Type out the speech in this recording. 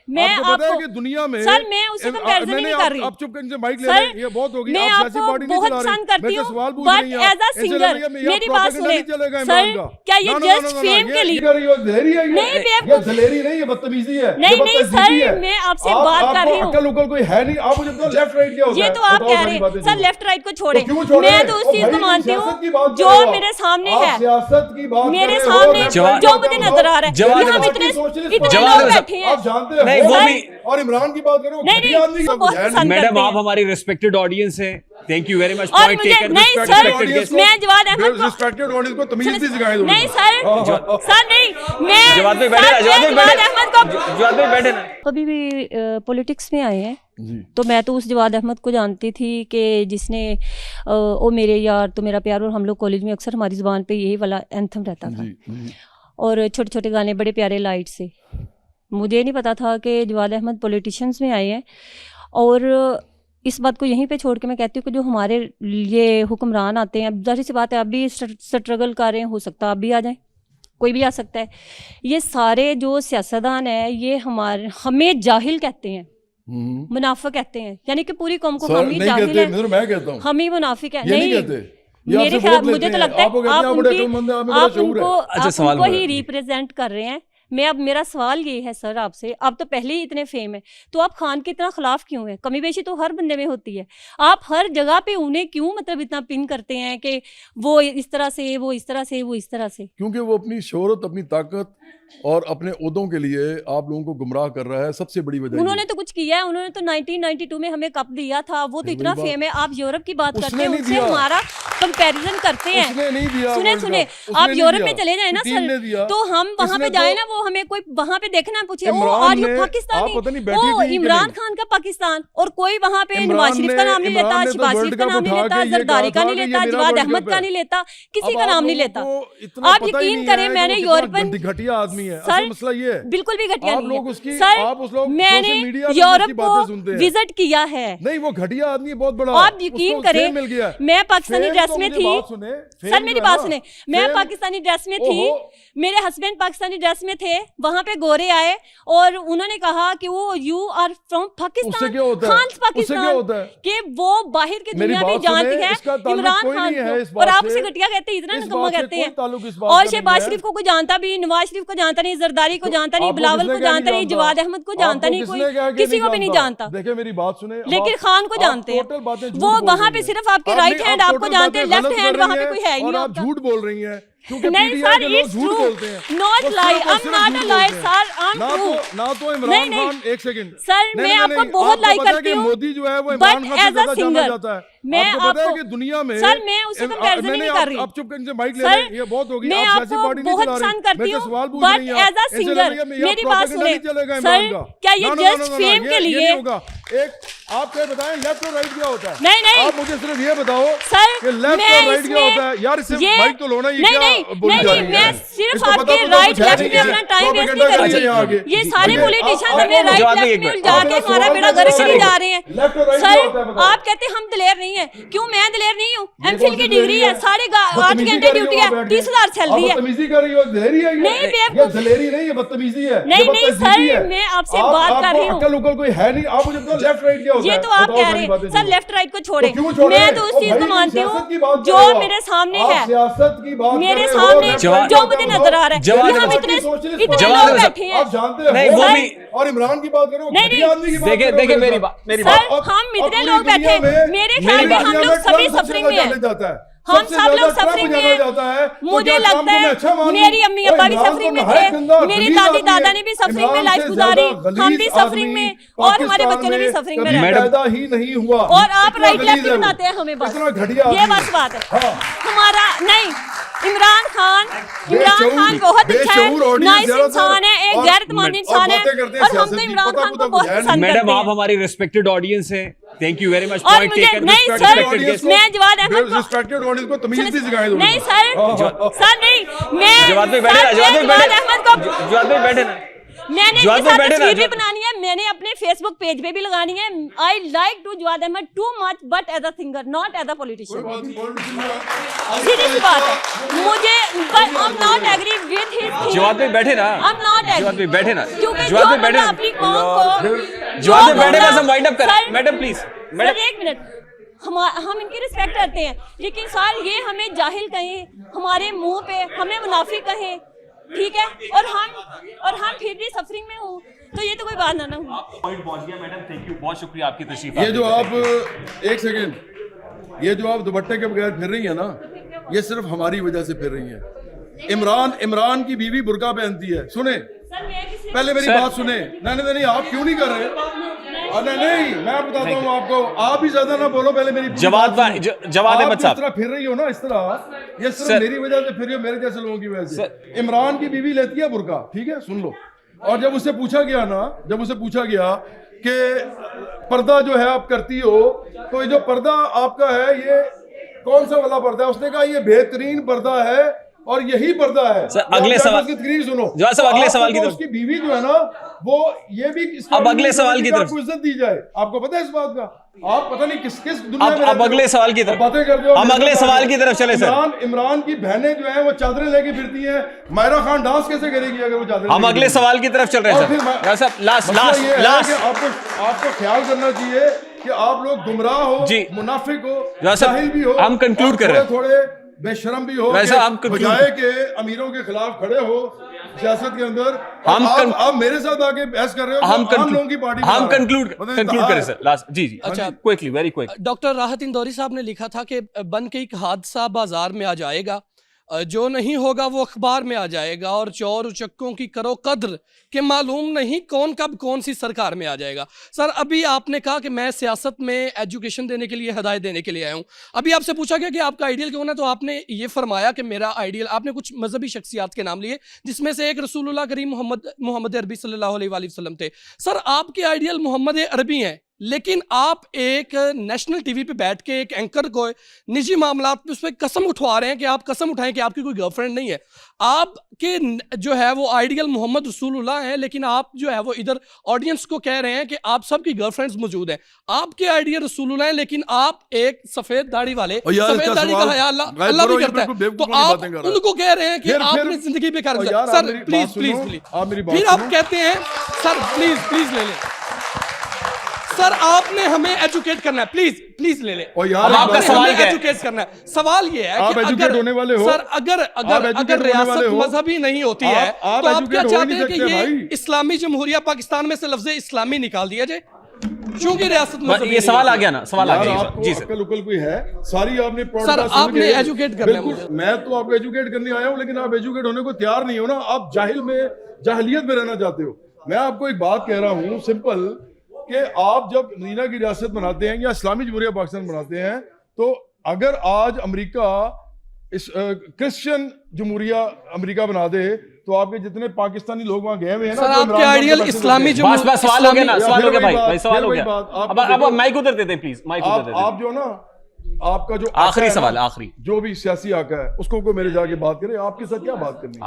मैं आपको पता है आपको कि दुनिया में सर मैं उससे कंपैरिजन नहीं कर रही। आप चुप करके माइक ले रहे हैं, ये बहुत हो गई। मैं आप सियासी आपको पार्टी नहीं बहुत चला रही, पसंद करती हूँ, सवाल पूछ बट रही हैं एज अ सिंगर मेरी बात सुने सर, क्या ये जस्ट फेम के लिए नहीं बेवकूफ दलेरी नहीं, ये बदतमीजी है। नहीं सर, मैं आपसे बात कर रही हूँ। अक्ल उकल कोई है नहीं, आप मुझे बताओ लेफ्ट राइट क्या होता है? ये तो आप कह रहे हैं सर लेफ्ट राइट को छोड़े, मैं तो उस चीज को मानती हूँ जो मेरे सामने है, सियासत की बात मेरे सामने जो मुझे नजर आ रहा है। हम इतने लोग बैठे हैं, आप जानते हैं नहीं, वो भी और इमरान की बात करो, नहीं वो बहुत पसंद मैडम करते आप हैं। हमारी रिस्पेक्टेड ऑडियंस है, थैंक यू वेरी मच। और मुझे नहीं सर, मैं जवाद अहमद को रिस्पेक्टेड ऑडियंस को तमीज भी सिखाएं। नहीं सर नहीं, मैं जवाद में बैठे, जवाद अहमद को जवाद में बैठे ना। कभी भी पॉलिटिक्स में आए हैं तो मैं तो उस जवाद अहमद को जानती थी कि जिसने ओ मेरे यार तो मेरा प्यार, और हम लोग कॉलेज में अक्सर हमारी ज़ुबान पे यही वाला एंथम रहता था, और छोटे छोटे गाने बड़े प्यारे लाइट से। मुझे नहीं पता था कि जवाद अहमद पॉलिटिशियंस में आए हैं, और इस बात को यहीं पे छोड़ के मैं कहती हूँ कि जो हमारे ये हुक्मरान आते हैं, अब जाहिर सी बात है आप भी स्ट्रगल कर रहे हैं, हो सकता है आप भी आ जाएं, कोई भी आ सकता है। ये सारे जो सियासतदान है ये हमें जाहिल कहते हैं, मुनाफिक कहते हैं, यानी कि पूरी कौम को हम ही जाहिल है, मैं कहता हूँ हम ही मुनाफिक है। नहीं मेरे ख्याल मुझे तो लगता है आप उनको ही रिप्रेजेंट कर रहे हैं। मैं अब मेरा सवाल ये है सर आपसे, आप तो पहले ही इतने फेम है, तो आप खान के इतना खिलाफ क्यों है? कमी बेशी तो हर बंदे में होती है, आप हर जगह पे उन्हें क्यों मतलब इतना पिन करते हैं कि वो इस तरह से, वो इस तरह से, वो इस तरह से? क्योंकि वो अपनी शोहरत, अपनी ताकत और अपने ओहदों के लिए आप लोगों को गुमराह कर रहा है, सबसे बड़ी वजह। उन्होंने तो कुछ किया है, उन्होंने तो 1992 में हमें कप दिया था, वो तो इतना फेम है। आप यूरोप की बात करते हैं, उससे हमारा कंपैरिजन करते हैं। सुने आप यूरोप में चले जाए ना सर, तो हम वहाँ पे जाए ना, वो हमें कोई वहाँ पे देखना पूछे ओ आर यू पाकिस्तानी, ओ इमरान खान का पाकिस्तान, और कोई वहाँ पे नवाज शरीफ का नाम नहीं लेता, शहबाज शरीफ का नाम नहीं लेता, जरदारी का नहीं लेता, जवाद अहमद का नहीं लेता, किसी का नाम नहीं लेता। आप यकीन करें मैंने यूरोपन घटिया आदमी है, सर मसला ये है बिल्कुल भी घटिया नहीं है सर, मैंने यूरोप को विजिट किया है। नहीं वो घटिया आदमी बहुत बड़ा, आप यकीन करें मैं पाकिस्तानी ड्रेस में थी सर, मेरी बात सुने, मैं पाकिस्तानी ड्रेस में थी, मेरे हस्बैंड पाकिस्तानी ड्रेस में थे, वहां पे गोरे आए और उन्होंने कहा कि वो you are from Pakistan, Khan Pakistan, कि वो बाहर की दुनिया में जानती है इमरान खान को, और आप उसे घटिया कहते हैं, इतना नकम्मा कहते हैं। और शहबाज शरीफ को कोई जानता भी, नवाज शरीफ को जानता नहीं, जरदारी को जानता नहीं, बिलावल को जानता नहीं, जवाद अहमद को जानता नहीं, कोई किसी को भी नहीं जानता। देखिए मेरी बात सुने, लेकिन खान को जानते हैं, वो वहां पे सिर्फ आपके राइट हैंड आपको जानते हैं, लेफ्ट हैंड वहां पे कोई है ही नहीं। आप झूठ बोल रही हैं नहीं sir, it's true, not lie, I am not a liar sir, I am true. ना तो इमरान खान, एक सेकंड सर, मैं आपको बहुत लाइक करती हूँ, मोदी जो है वो इमरान खान से ज्यादा जाना जाता है। मैं आपको पता है कि दुनिया में सर, मैं उससे कंपैरिजन नहीं कर रही। आप चुप करके माइक ले रहे हैं, ये बहुत हो गई। मैं आपको बहुत पसंद करती हूँ, बट एज अ सिंगर मेरी बात सुने सर, क्या ये जस्ट फेम के लिए? एक आप क्या बताएं, लेफ्ट और राइट क्या होता है? नहीं आप मुझे सिर्फ ये बताओ सर, कि लेफ्ट और राइट क्या होता है? यार इससे माइक तो लो ना, ये क्या बोल रही है? मैं सिर्फ आपके राइट लेफ्ट में अपना टाइम वेस्ट नहीं करूंगी। ये सारे पॉलिटिशियन हमें राइट लेफ्ट में उलझा के हमारा बेड़ा गर्क नहीं जा रहे हैं। सर आप कहते हैं हम दिलेर नहीं है, क्यों? मैं दिलेर नहीं हूँ, एमफिल की डिग्री है, 8.5 घंटे ड्यूटी है, 30,000 सैलरी है। बदतमीजी कर रही हो, दलेरी है नहीं बेवकूफ, दलेरी नहीं, ये बदतमीजी है। नहीं सर, मैं आपसे बात कर रही हूँ, अक्ल उकल कोई है नहीं, आप मुझे बताओ लेफ्ट राइट क्या होता है? ये तो आप कह रहे हैं सर, लेफ्ट राइट को छोड़े, मैं तो उस चीज को मानती हूँ जो मेरे सामने है, सियासत की बात, मेरे सामने जो मुझे नजर आ रहा है। हम इतने लोग बैठे हैं, आप जानते हैं, और इमरान की बात करो, देखिए मेरी बात, हम इतने लोग बैठे हैं, मेरे ख्याल में हम लोग सभी सफरिंग में हैं, हम सब लोग सफरिंग में हैं। मुझे लगता है मेरी अम्मी अब्बा भी सफरिंग में थे, मेरी दादी दादा ने भी सफरिंग में लाइफ गुजारी, हम भी सफरिंग में, और हमारे बच्चों ने भी सफरिंग में पैदा ही नहीं हुआ। और आप राइट लेफ्ट बताते हैं हमें, बस ये बस बात है हमारा। नहीं, इमरान खान बहुत अच्छा है, नाइस इंसान है, एक गैरतमंद इंसान है, और हम तो इमरान खान को बहुत पसंद करते हैं। मैडम आप हमारी रिस्पेक्टेड ऑडियंस है, थैंक यू वेरी मच। और मुझे नहीं सर, मैं जवाद अहमद को रिस्पेक्टेड ऑडियंस को तमीज भी सिखाएं। नहीं सर नहीं, मैं जवाद में बैठे ना, जवाद अहमद को जवाद में बैठे ना। मैंने जवाद इसके भाई साथ बैठे ना, तस्वीर भी जवाद- बनानी है, मैंने अपने फेसबुक पेज पे भी लगानी है। I like to Jawad Ahmad too much but as a singer not as a politician. Serious बात है मुझे, but I am not agree with his. Jawad भाई बैठे ना, I am not agree. Jawad भाई बैठे ना, क्योंकि जवाद भाई बैठे ना, अपनी कौम को जवाद भाई बैठे बस हम वाइंड अप करें। मैडम प्लीज, मैडम एक मिनट, हम इनकी रिस्पेक्ट करते हैं, लेकिन सर ये हमें जाहिल कहें, हमारे मुंह पे हमें मुनाफिक कहें, ठीक है, और हम फिर भी सफरिंग में हूँ, तो ये तो कोई बात ना हो। पॉइंट पहुंच गया मैडम, थैंक यू, बहुत शुक्रिया आपकी तशरीफ। ये जो आप एक सेकेंड, ये जो आप दुपट्टे के बगैर फिर रही है ना, ये सिर्फ हमारी वजह से फिर रही है। इमरान की बीवी बुर्का पहनती है। सुने पहले मेरी बात सुने। नहीं आप क्यों नहीं कर रहे? नहीं मैं बताता हूँ आपको, आप भी ज्यादा ना बोलो, पहले मेरी जवाद बात सुनो। जवाद आप अहमद जिस साहब, तरह फिर रही हो ना, इस तरह ये सिर्फ सर- मेरी वजह से फिर रही हो, मेरे जैसे लोगों की वजह से। इमरान की बीवी लेती है बुर्का, ठीक है, सुन लो। और जब उससे पूछा गया कि पर्दा जो है आप करती हो, तो ये जो पर्दा आपका है ये कौन सा वाला पर्दा है? उसने कहा ये बेहतरीन पर्दा है और यही पर्दा है। सर, अगले सवाल की तकरीर सुनो। जवाब साहब, अगले सवाल की तरफ। उसकी बीवी जो है ना, वो ये भी अब अगले सवाल की तरफ। आपको इज्जत दी जाए, आपको पता है इस बात का? आप पता नहीं किस दुनिया में अब रहते अगले हो। सवाल की तरफ बातें कर रहे हो। हम अगले सवाल की तरफ चले सर। इमरान की बहनें जो है वो चादरें लेके फिरती हैं। मायरा खान डांस कैसे करेगी अगर वो चादरें? हम अगले सवाल की तरफ चल रहे और हैं फिर सर। साहब लास्ट मसला लास्ट ये है लास्ट कि आपको ख्याल करना चाहिए कि आप लोग गुमराह हो, जी। मुनाफिक हो, साहब, जाहिल भी हो, हम conclude कर रहे हैं। थोड़े बेशरम भी हो, वैसे हम conclude- बजाय के अमीरों के खिलाफ खड़े हो सियासत के अंदर। हम आप मेरे साथ आके बहस कर रहे हो। हम आम लोगों की पार्टी हम बना रहे हो। कंक्लूड करें सर लास्ट। जी अच्छा, क्विकली, वेरी क्विक। डॉक्टर राहत इंदौरी साहब ने लिखा था कि बन के एक हादसा बाजार में आ जाएगा, जो नहीं होगा वो अखबार में आ जाएगा, और चोर उचक्कों की करो कद्र कि मालूम नहीं कौन कब कौन सी सरकार में आ जाएगा। सर अभी आपने कहा कि मैं सियासत में एजुकेशन देने के लिए, हिदायत देने के लिए आया हूँ। अभी आपसे पूछा गया कि आपका आइडियल कौन है, तो आपने ये फरमाया कि मेरा आइडियल, आपने कुछ मजहबी शख्सियात के नाम लिए, जिसमें से एक रसूलुल्लाह करीम मोहम्मद अरबी सल्लल्लाहु अलैहि वसल्लम थे। सर आपके आइडियल मोहम्मद अरबी हैं, लेकिन आप एक नेशनल टीवी पे बैठ के एक एंकर को निजी मामलात पे उस पर कसम उठवा रहे हैं कि आप कसम उठाएं कि आपकी कोई गर्लफ्रेंड नहीं है। आपके जो है वो आइडियल मोहम्मद रसूलुल्लाह हैं, लेकिन आप जो है वो इधर ऑडियंस को कह रहे हैं कि आप सबकी गर्लफ्रेंड्स मौजूद हैं। आपके आइडियल रसूलुल्लाह हैं, लेकिन आप एक सफेद दाढ़ी वाले, सफेद दाढ़ी का हया अल्लाह भी करता है, तो आप उनको कह रहे हैं कि आपने जिंदगी बेकार कर दी। सर प्लीज फिर आप कहते हैं सर प्लीज ले लें। सर आपने हमें एजुकेट करना है, प्लीज ले ले। और यार आपका सवाल क्या है? एजुकेट करना है। सवाल ये है आप कि एजुकेट अगर होने वाले हो? सर अगर रियासत मजहबी नहीं होती है तो आप क्या चाहते हैं कि ये इस्लामी जमहूरिया पाकिस्तान में से लफ्ज़ इस्लामी निकाल दिया जाए, क्योंकि रियासत मजहबी ये सवाल आ गया ना, सवाल आ यार गया आपको जी सर। अक्ल उकल कोई है? सारी आपने सर, आपने एजुकेट करना है बिल्कुल, मुझे। मैं तो आपको एजुकेट करने आया हूं, लेकिन आप एजुकेट होने को तैयार नहीं हो ना। आप जाहिलियत में रहना चाहते हो। मैं आपको एक बात कह रहा हूं सिंपल, कि आप जब नीना की रियासत बनाते हैं या इस्लामी जमहूरिया पाकिस्तान बनाते हैं, तो अगर आज अमेरिका इस क्रिश्चियन जमहूरिया अमेरिका बना दे, तो आपके जितने पाकिस्तानी लोग वहां गए हुए हैं ना, सर जो आपके इमरान खान के आइडियल पैसे इस्लामी देते हैं। बस सवाल हो गया ना, सवाल हो गया भाई सवाल हो फिर गया। वही बात, अब माइक उधर देते हैं प्लीज, माइक उधर देते हैं। आप जो ना, आपका जो आखिरी आका है ना, सवाल, आखिरी। जो भी सियासी आका है उसको कोई मेरे जाके बात करे, आपके साथ क्या बात करनी है?